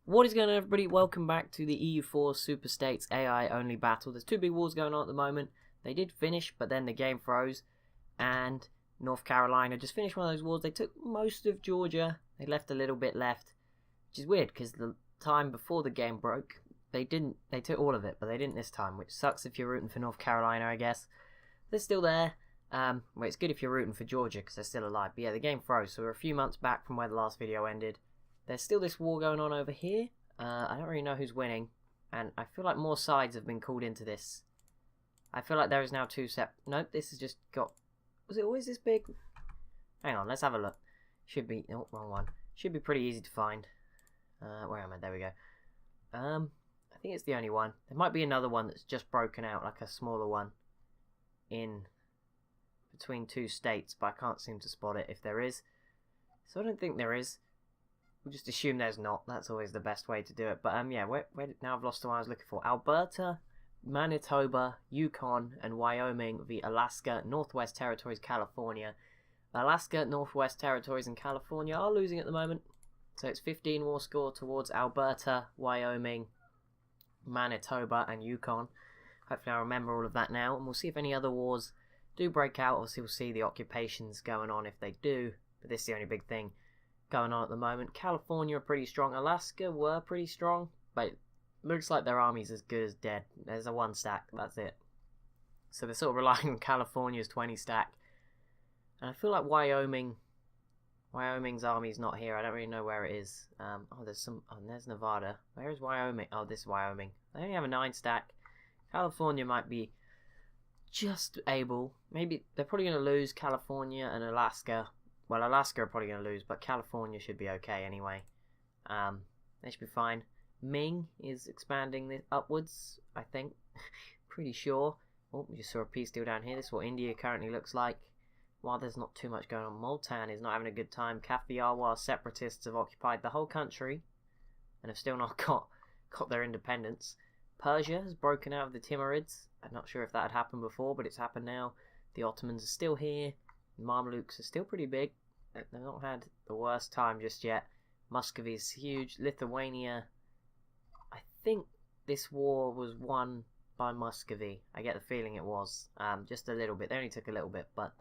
What is going on, everybody? Welcome back to the EU4 Super States AI only battle. There's two big wars going on at the moment. They did finish, but then the game froze, and North Carolina just finished one of those wars. They took most of Georgia. They left a little bit left, which is weird because the time before the game broke, they took all of it, but they didn't this time, which sucks if you're rooting for North Carolina, I guess. They're still there. Well, it's good if you're rooting for Georgia because they're still alive. But yeah, the game froze, so we're a few months back from where the last video ended. There's still this war going on over here. I don't really know who's winning, and I feel like more sides have been called into this. I feel like there is now two Nope, this has just got... Was it always this big? Hang on, let's have a look. Should be... Oh, wrong one. Should be pretty easy to find. Where am I? There we go. I think it's the only one. There might be another one that's just broken out, like a smaller one, in between two states, but I can't seem to spot it if there is. So I don't think there is. We'll just assume there's not. That's always the best way to do it. But yeah, where now I've lost the one I was looking for. Alberta, Manitoba, Yukon, and Wyoming v Alaska, Northwest Territories, California. Alaska, Northwest Territories, and California are losing at the moment. So it's 15 war score towards Alberta, Wyoming, Manitoba, and Yukon. Hopefully I remember all of that now. And we'll see if any other wars do break out. Obviously we'll see the occupations going on if they do. But this is the only big thing going on at the moment. California are pretty strong. Alaska were pretty strong, but it looks like their army's as good as dead. There's a 1 stack, that's it. So they're sort of relying on California's 20 stack. And I feel like Wyoming's army's not here. I don't really know where it is. There's Nevada. Where is Wyoming? Oh, this is Wyoming. They only have a 9 stack. California might be just able. Maybe they're probably going to lose California and Alaska. Well, Alaska are probably going to lose, but California should be okay anyway. They should be fine. Ming is expanding this upwards, I think. Pretty sure. Oh, we just saw a peace deal down here. This is what India currently looks like. While there's not too much going on, Multan is not having a good time. Kathiawar separatists have occupied the whole country and have still not got their independence. Persia has broken out of the Timurids. I'm not sure if that had happened before, but it's happened now. The Ottomans are still here. Mamluks are still pretty big. They've not had the worst time just yet. Muscovy is huge. Lithuania, I think this war was won by Muscovy. I get the feeling it was. Just a little bit. They only took a little bit, but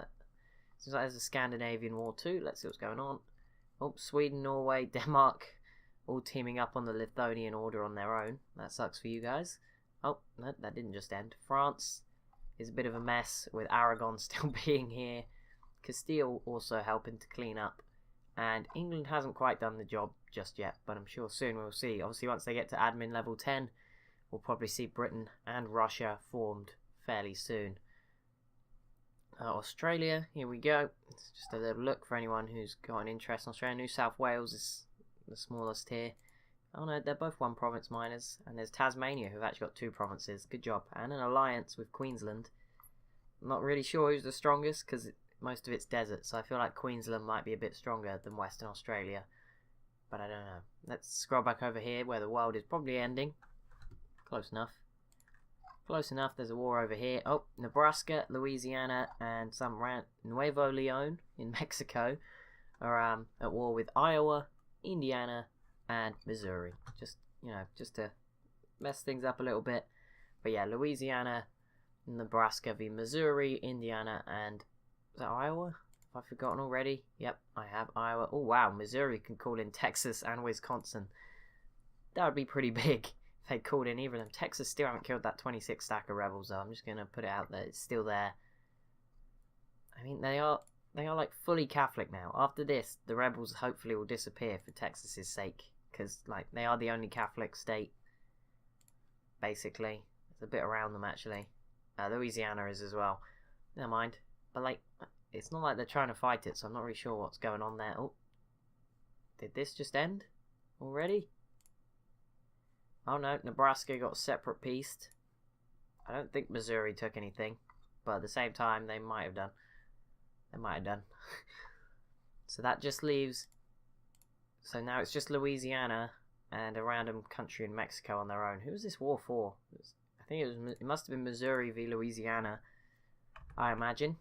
seems like there's a Scandinavian war too. Let's see what's going on. Oh, Sweden, Norway, Denmark, all teaming up on the Lithuanian order on their own. That sucks for you guys. Oh, no, that didn't just end. France is a bit of a mess with Aragon still being here. Castile also helping to clean up, and England hasn't quite done the job just yet, but I'm sure soon we'll see. Obviously once they get to admin level 10, we'll probably see Britain and Russia formed fairly soon. Australia, here we go. It's just a little look for anyone who's got an interest in Australia. New South Wales is the smallest here. Oh no, they're both 1 province miners, and there's Tasmania who've actually got 2 provinces. Good job. And an alliance with Queensland. I'm not really sure who's the strongest because most of it's desert, so I feel like Queensland might be a bit stronger than Western Australia, but I don't know. Let's scroll back over here where the world is probably ending. Close enough. Close enough. There's a war over here. Oh, Nebraska, Louisiana, and some Nuevo Leon in Mexico are at war with Iowa, Indiana, and Missouri. Just to mess things up a little bit. But yeah, Louisiana, Nebraska v Missouri, Indiana, and is that Iowa? Have I forgotten already? Yep, I have Iowa. Oh wow, Missouri can call in Texas and Wisconsin. That would be pretty big if they called in either of them. Texas still haven't killed that 26 stack of rebels though. I'm just going to put it out there. It's still there. I mean, they are like fully Catholic now. After this, the rebels hopefully will disappear for Texas's sake. Because like they are the only Catholic state. Basically. It's a bit around them actually. Louisiana is as well. Never mind. But like, it's not like they're trying to fight it, so I'm not really sure what's going on there. Oh, did this just end already? Oh no, Nebraska got separate pieced. I don't think Missouri took anything, but at the same time, they might have done. They might have done. So that just leaves. So now it's just Louisiana and a random country in Mexico on their own. Who was this war for? I think it must have been Missouri v Louisiana, I imagine.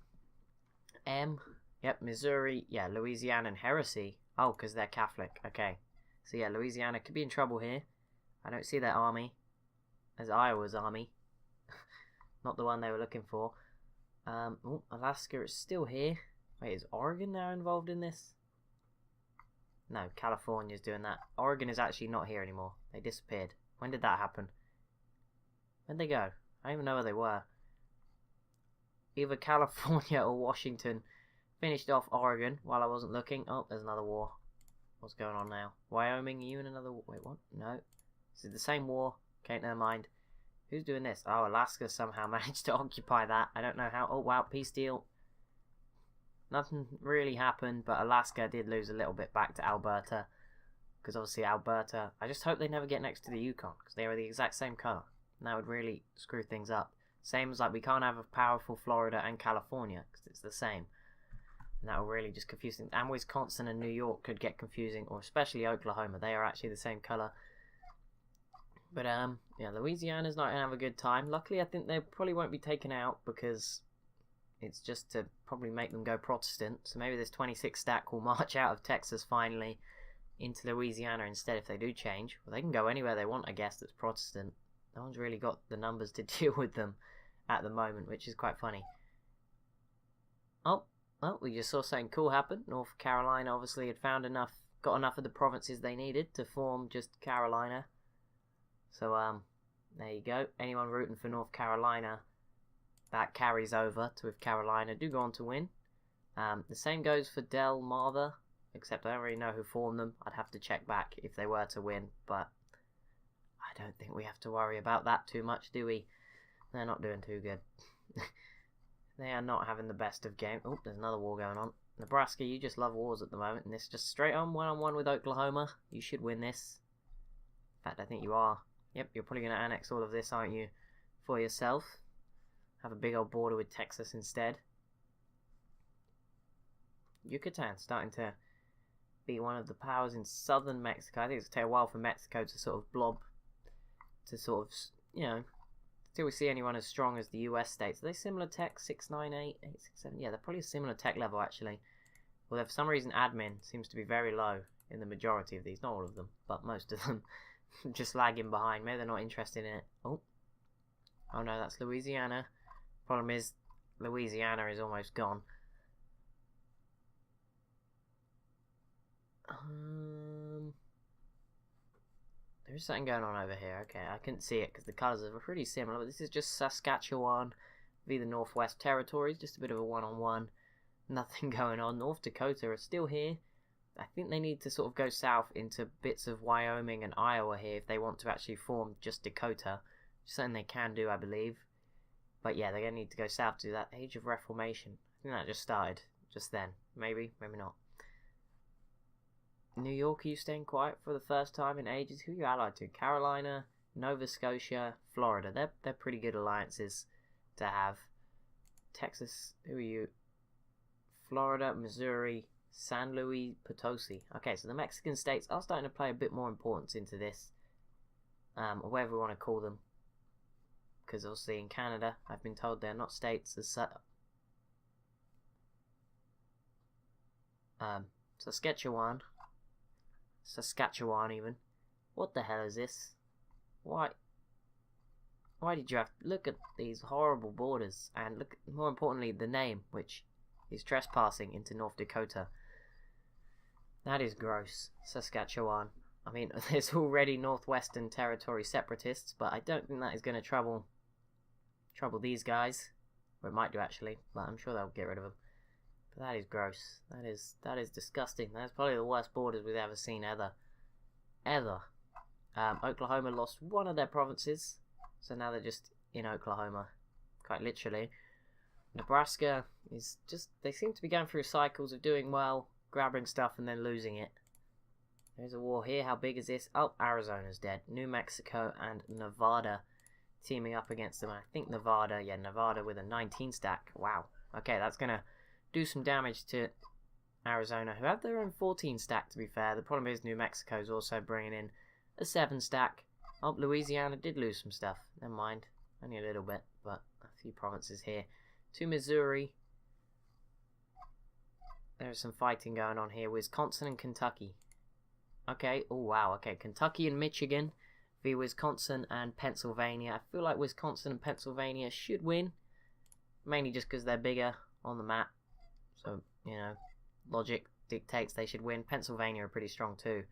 Yep, Missouri, yeah, Louisiana and heresy. Oh, because they're Catholic, okay. So yeah, Louisiana could be in trouble here. I don't see their army as Iowa's army. Not the one they were looking for. Alaska is still here. Wait, is Oregon now involved in this? No, California's doing that. Oregon is actually not here anymore. They disappeared. When did that happen? Where'd they go? I don't even know where they were. Either California or Washington finished off Oregon while I wasn't looking. Oh, there's another war. What's going on now? Wyoming, you in another war? Wait, what? No. This is the same war. Okay, never mind. Who's doing this? Oh, Alaska somehow managed to occupy that. I don't know how. Oh, wow, peace deal. Nothing really happened, but Alaska did lose a little bit back to Alberta. Because obviously Alberta... I just hope they never get next to the Yukon, because they are the exact same colour. And that would really screw things up. Same as like we can't have a powerful Florida and California, because it's the same. And that will really just confuse things. And Wisconsin and New York could get confusing, or especially Oklahoma. They are actually the same colour. But yeah, Louisiana's not going to have a good time. Luckily, I think they probably won't be taken out, because it's just to probably make them go Protestant. So maybe this 26 stack will march out of Texas finally into Louisiana instead if they do change. Well, they can go anywhere they want, I guess, that's Protestant. No one's really got the numbers to deal with them at the moment, which is quite funny. Oh, well, we just saw something cool happen. North Carolina obviously had got enough of the provinces they needed to form just Carolina. So, there you go. Anyone rooting for North Carolina, that carries over to if Carolina do go on to win. The same goes for Delmarva, except I don't really know who formed them. I'd have to check back if they were to win, but I don't think we have to worry about that too much, do we? They're not doing too good. They are not having the best of game. Oh, there's another war going on. Nebraska, you just love wars at the moment, and this is just straight on one-on-one with Oklahoma. You should win this. In fact, I think you are. Yep, you're probably going to annex all of this, aren't you, for yourself? Have a big old border with Texas instead. Yucatan starting to be one of the powers in southern Mexico. I think it's going to take a while for Mexico to sort of blob, to sort of, you know, till we see anyone as strong as the US states. Are they similar tech? 698, 867? Yeah, they're probably a similar tech level, actually. Although for some reason admin seems to be very low in the majority of these. Not all of them, but most of them. Just lagging behind. Maybe they're not interested in it. Oh no, that's Louisiana. Problem is, Louisiana is almost gone. There's something going on over here. Okay, I couldn't see it because the colours are pretty similar, but this is just Saskatchewan v the Northwest Territories. Just a bit of a one-on-one. Nothing going on. North Dakota are still here. I think they need to sort of go south into bits of Wyoming and Iowa here if they want to actually form just Dakota. Something they can do, I believe. But yeah, they're going to need to go south to that Age of Reformation. I think that just started just then. Maybe, maybe not. New York, are you staying quiet for the first time in ages? Who are you allied to? Carolina, Nova Scotia, Florida. They're pretty good alliances to have. Texas, who are you? Florida, Missouri, San Luis Potosi. Okay, so the Mexican states are starting to play a bit more importance into this. Or whatever we want to call them. Because obviously in Canada, I've been told they're not states as such. Saskatchewan even. What the hell is this? Why did you have to look at these horrible borders, and look, more importantly, the name, which is trespassing into North Dakota. That is gross. Saskatchewan. I mean, there's already Northwestern Territory separatists, but I don't think that is going to trouble these guys. Or it might do actually, but I'm sure they'll get rid of them. But that is gross. That is disgusting. That's probably the worst borders we've ever seen ever. Oklahoma lost one of their provinces, so now they're just in Oklahoma, quite literally. Nebraska is just, they seem to be going through cycles of doing well, grabbing stuff and then losing it. There's a war here. How big is this? Oh, Arizona's dead. New Mexico and Nevada teaming up against them. I think Nevada with a 19 stack. Wow. Okay, that's going to do some damage to Arizona, who have their own 14 stack, to be fair. The problem is New Mexico's also bringing in a 7 stack. Oh, Louisiana did lose some stuff. Never mind. Only a little bit, but a few provinces here. To Missouri. There's some fighting going on here. Wisconsin and Kentucky. Okay, oh wow, okay. Kentucky and Michigan v Wisconsin and Pennsylvania. I feel like Wisconsin and Pennsylvania should win. Mainly just because they're bigger on the map. So, you know, logic dictates they should win. Pennsylvania are pretty strong too.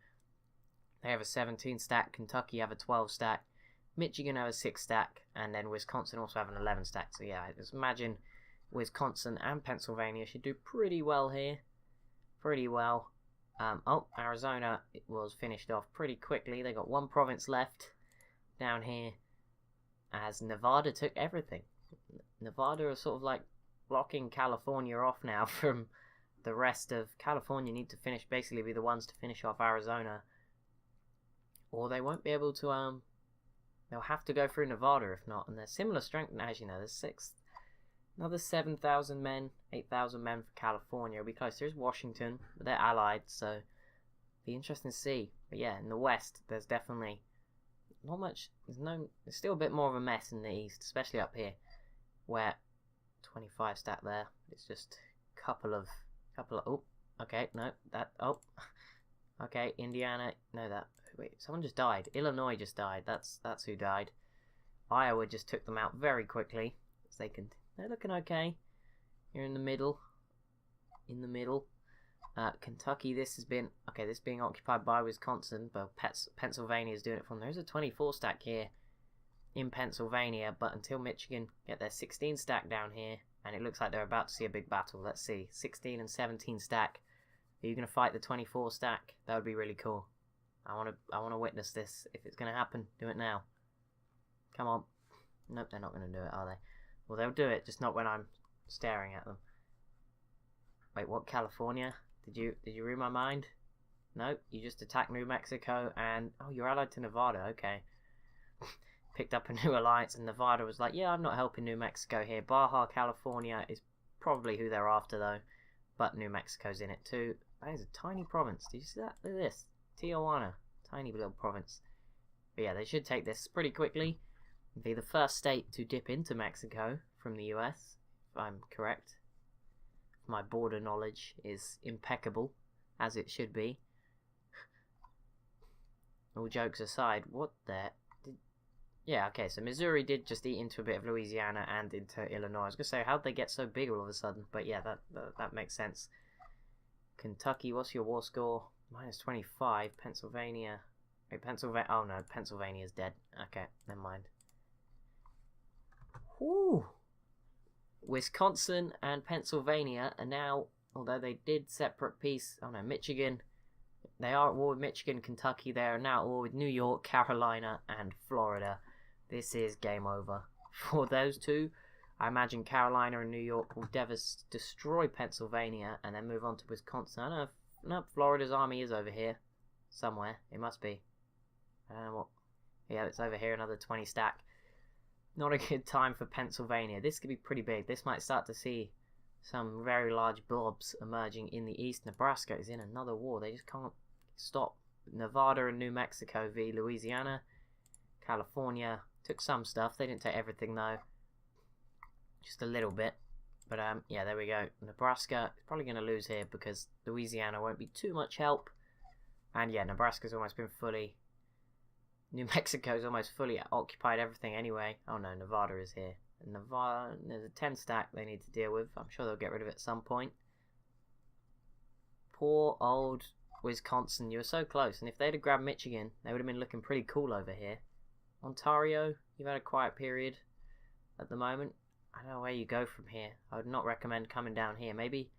They have a 17 stack. Kentucky have a 12 stack. Michigan have a 6 stack. And then Wisconsin also have an 11 stack. So yeah, I just imagine Wisconsin and Pennsylvania should do pretty well here. Pretty well. Oh, Arizona was finished off pretty quickly. They got one province left down here as Nevada took everything. Nevada are sort of like blocking California off now from the rest of California. Need to finish, basically be the ones to finish off Arizona, or they won't be able to. They'll have to go through Nevada if not. And they're similar strength, as you know. There's another 7,000 men, 8,000 men for California. It'll be close. There's Washington, but they're allied, so be interesting to see. But yeah, in the West, there's definitely not much. There's still a bit more of a mess in the East, especially up here, where 25 stat there. It's just couple of. Oh, okay, no, that. Oh, okay, Indiana. No, that. Wait, someone just died. Illinois just died. That's who died. Iowa just took them out very quickly. So they're looking okay. You're in the middle. Kentucky, this being occupied by Wisconsin, but Pennsylvania is doing it from there. There's a 24 stack here in Pennsylvania, but until Michigan get their 16 stack down here, and it looks like they're about to see a big battle. Let's see, 16 and 17 stack. Are you going to fight the 24 stack? That would be really cool. I want to witness this. If it's going to happen, do it now. Come on. Nope, they're not going to do it, are they? Well, they'll do it, just not when I'm staring at them. Wait, what? California? Did you read my mind? No, you just attacked New Mexico, and oh, you're allied to Nevada. Okay. Picked up a new alliance, and Nevada was like, yeah, I'm not helping New Mexico here. Baja California is probably who they're after, though. But New Mexico's in it, too. That is a tiny province. Did you see that? Look at this. Tijuana. Tiny little province. But yeah, they should take this pretty quickly. Be the first state to dip into Mexico from the US, if I'm correct. My border knowledge is impeccable, as it should be. All jokes aside, what the... Yeah, okay, so Missouri did just eat into a bit of Louisiana and into Illinois. I was going to say, how'd they get so big all of a sudden? But yeah, that makes sense. Kentucky, what's your war score? -25. Pennsylvania. Wait, Pennsylvania... Oh no, Pennsylvania's dead. Okay, never mind. Whew. Wisconsin and Pennsylvania are now, although they did separate peace... Oh no, Michigan... They are at war with Michigan, Kentucky. They are now at war with New York, Carolina, and Florida. This is game over for those two. I imagine Carolina and New York will destroy Pennsylvania and then move on to Wisconsin. I don't know if... No, Florida's army is over here. Somewhere. It must be. I don't know what... Yeah, it's over here, another 20 stack. Not a good time for Pennsylvania. This could be pretty big. This might start to see some very large blobs emerging in the east. Nebraska is in another war. They just can't stop. Nevada and New Mexico v Louisiana. California took some stuff. They didn't take everything though. Just a little bit. But yeah, there we go. Nebraska is probably going to lose here because Louisiana won't be too much help. And yeah, Nebraska's almost been fully... New Mexico's almost fully occupied everything anyway. Oh no, Nevada is here. And Nevada, there's a 10 stack they need to deal with. I'm sure they'll get rid of it at some point. Poor old Wisconsin. You were so close. And if they'd have grabbed Michigan, they would have been looking pretty cool over here. Ontario, you've had a quiet period at the moment. I don't know where you go from here. I would not recommend coming down here. Maybe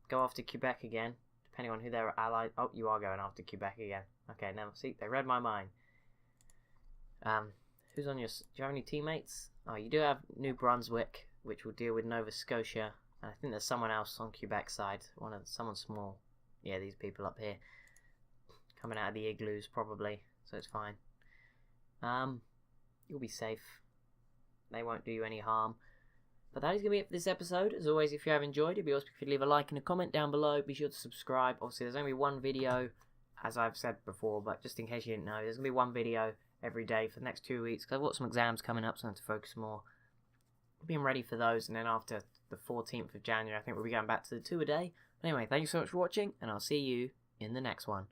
go after Quebec again, depending on who they're allied. Oh, you are going after Quebec again. Okay, now see, they read my mind. Who's on your... Do you have any teammates? Oh, you do have New Brunswick, which will deal with Nova Scotia. And I think there's someone else on Quebec's side. Someone small. Yeah, these people up here. Coming out of the igloos, probably. So it's fine. You'll be safe. They won't do you any harm. But that is going to be it for this episode. As always, if you have enjoyed, it'd be awesome if you'd leave a like and a comment down below. Be sure to subscribe. Obviously, there's only one video, as I've said before, but just in case you didn't know, there's going to be one video every day for the next 2 weeks, because I've got some exams coming up, so I have to focus more. Being ready for those, and then after the 14th of January, I think we'll be going back to the 2 a day. But anyway, thank you so much for watching, and I'll see you in the next one.